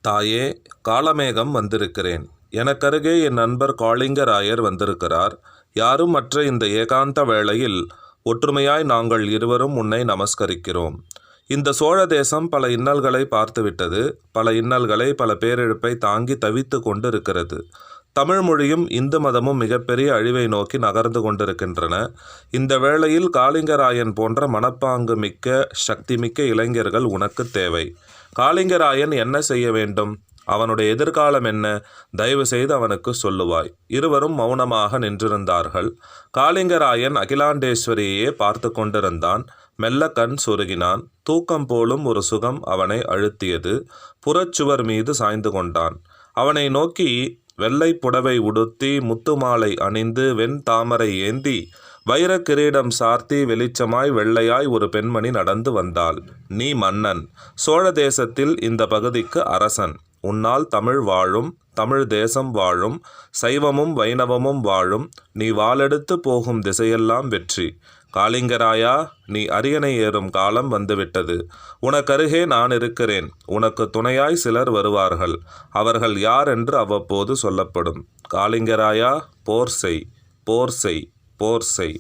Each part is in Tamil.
தாயே, காளமேகம் வந்திருக்கிறேன். எனக்கருகே என் நண்பர் காளிங்கராயர் வந்திருக்கிறார். யாரும் மற்ற இந்த ஏகாந்த வேளையில் ஒற்றுமையாய் நாங்கள் இருவரும் உன்னை நமஸ்கரிக்கிறோம். இந்த சோழ தேசம் பல இன்னல்களை பார்த்துவிட்டது. பல இன்னல்களை, பல பேரிழப்பை தாங்கி தவித்து கொண்டு இருக்கிறது. தமிழ் மொழியும் இந்து மதமும் மிகப்பெரிய அழிவை நோக்கி நகர்ந்து கொண்டிருக்கின்றன. இந்த வேளையில் காளிங்கராயன் போன்ற மனப்பாங்கு மிக்க, சக்தி மிக்க இளைஞர்கள் உனக்கு தேவை. காளிங்கராயன் என்ன செய்ய வேண்டும்? அவனுடைய எதிர்காலம் என்ன? தயவு செய்து அவனுக்கு சொல்லுவாய். இருவரும் மௌனமாக நின்றிருந்தார்கள். காளிங்கராயன் அகிலாண்டேஸ்வரியையே பார்த்து கொண்டிருந்தான். மெல்ல கண் சொருகினான். தூக்கம் போலும் ஒரு சுகம் அவனை அழுத்தியது. புறச்சுவர் மீது சாய்ந்து கொண்டான். அவனை நோக்கி வெள்ளை புடவை உடுத்தி, முத்துமாலை அணிந்து, வெண் தாமரை ஏந்தி, வைர கிரீடம் சார்த்தி, வெளிச்சமாய் வெள்ளையாய் ஒரு பெண்மணி நடந்து வந்தாள். நீ மன்னன். சோழ தேசத்தில் இந்த பகுதிக்கு அரசன். உன்னால் தமிழ் வாழும், தமிழ் தேசம் வாழும், சைவமும் வைணவமும் வாழும். நீ வாளெடுத்து போகும் திசையெல்லாம் வெற்றி. காளிங்கராயா, நீ அரியணை ஏறும் காலம் வந்துவிட்டது. உனக்கருகே நான் இருக்கிறேன். உனக்கு துணையாய் சிலர் வருவார்கள். அவர்கள் யார் என்று அவ்வப்போது சொல்லப்படும். காளிங்கராயா, போர் செய், போர் செய், போர் செய்.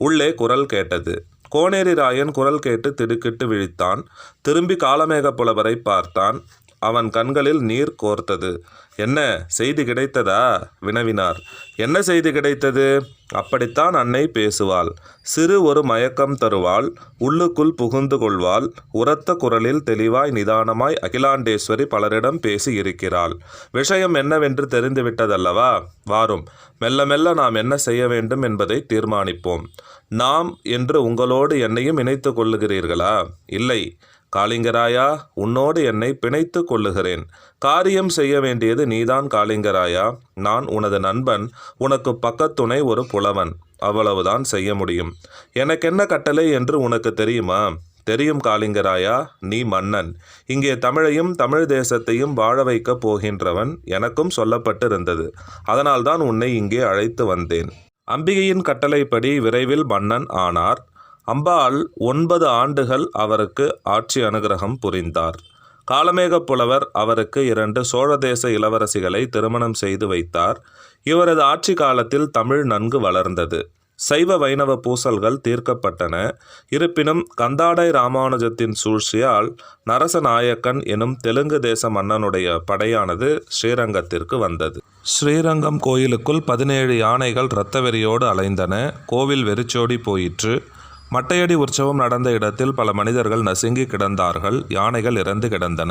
உள்ளே குரல் கேட்டது. கோனேரி ராயன் குரல் கேட்டு திடுக்கிட்டு விழித்தான். திரும்பி காளமேக புலவரை பார்த்தான். அவன் கண்களில் நீர் கோர்த்தது. என்ன செய்தி கிடைத்ததா? வினவினார். என்ன செய்தி கிடைத்தது? அப்படித்தான் அன்னை பேசுவாள். சிறு ஒரு மயக்கம் தருவாள். உள்ளுக்குள் புகுந்து கொள்வாள். உரத்த குரலில் தெளிவாய் நிதானமாய் அகிலாண்டேஸ்வரி பலரிடம் பேசி இருக்கிறாள். விஷயம் என்னவென்று தெரிந்துவிட்டதல்லவா? வாரும், மெல்ல மெல்ல நாம் என்ன செய்ய வேண்டும் என்பதை தீர்மானிப்போம். நாம் என்று உங்களோடு என்னையும் இணைத்து கொள்ளுகிறீர்களா? இல்லை காளிங்கராயா, உன்னோடு என்னை பிணைத்து கொள்ளுகிறேன். காரியம் செய்ய வேண்டியது நீதான் காளிங்கராயா. நான் உனது நண்பன். உனக்கு பக்கத்துணை ஒரு புலவன். அவ்வளவுதான் செய்ய முடியும். எனக்கென்ன கட்டளை என்று உனக்கு தெரியுமா? தெரியும் காளிங்கராயா. நீ மன்னன். இங்கே தமிழையும் தமிழ் தேசத்தையும் வாழ வைக்கப் போகின்றவன். எனக்கும் சொல்லப்பட்டிருந்தது. அதனால்தான் உன்னை இங்கே அழைத்து வந்தேன். அம்பிகையின் கட்டளைப்படி விரைவில் மன்னன் ஆனார். அம்பாள் 9 ஆண்டுகள் அவருக்கு ஆட்சி அனுகிரகம் புரிந்தார். காளமேக புலவர் அவருக்கு 2 சோழதேச இளவரசிகளை திருமணம் செய்து வைத்தார். இவரது ஆட்சி காலத்தில் தமிழ் நன்கு வளர்ந்தது. சைவ வைணவ பூசல்கள் தீர்க்கப்பட்டன. இருப்பினும் கந்தாடை ராமானுஜத்தின் சூழ்ச்சியால் நரசநாயக்கன் எனும் தெலுங்கு தேச மன்னனுடைய படையானது ஸ்ரீரங்கத்திற்கு வந்தது. ஸ்ரீரங்கம் கோயிலுக்குள் 17 யானைகள் இரத்த வெறியோடு அலைந்தன. கோவில் வெறிச்சோடி போயிற்று. மட்டையடி உற்சவம் நடந்த இடத்தில் பல மனிதர்கள் நசுங்கி கிடந்தார்கள். யானைகள் இறந்து கிடந்தன.